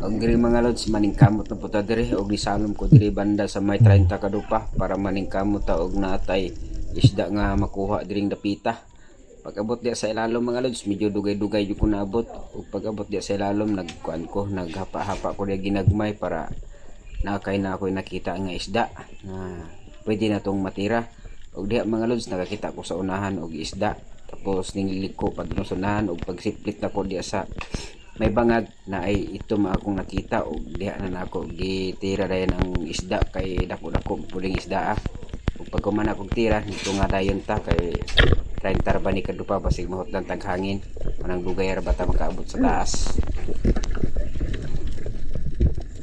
Og diri mga lods maningkamot na puta diri og gisalom ko diri banda sa may 30 kadupa para maningkamot ta og natay isda nga makuha diring dapita. Pag abot diya sa ilalom mga lods medyo dugay-dugay jud ko naabot ug pag abot diya sa ilalom nagkuan ko naghapa-hapa ko diya ginagmay para nakay na ako nakita nga isda na pwede na tong matira. Og diha mga lods nakakita ko sa unahan og isda tapos ningliko padung sa unahan og pagsiplit na ko diya sa may bangag na ay ito akong nakita o diha na nako gitira dayon ang isda kay dako-dako puling isda ug pag kuman akong tira nito nga dayon ta kay 30 ba ni kadupa basig mahot lang taghangin manang dugay ra bata makaabot sa taas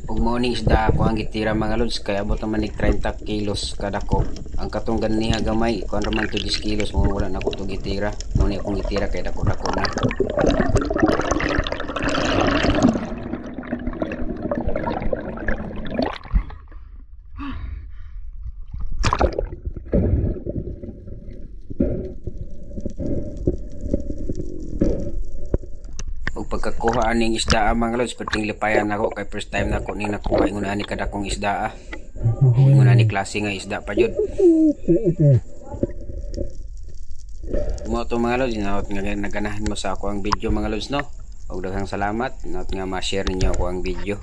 ug mao ning isda ako ang gitira mga lods kay abot naman nig 30 kilos kada ko ang katong ganiha gamay kuan ra man to 10 kilos mo wala na ko to gitira mo ni akong gitira kay dako-dako na. Ug pagkakuha aning isda mga lods perting lipayan ako kay first time nako ning nakuha ingon ani kada kong isda ingon ani klase nga isda pa jud mo to mga lods naot nga naganahan mo sa ako ang video mga lods no ug daghang salamat naot nga ma-share ninyo ako ang video.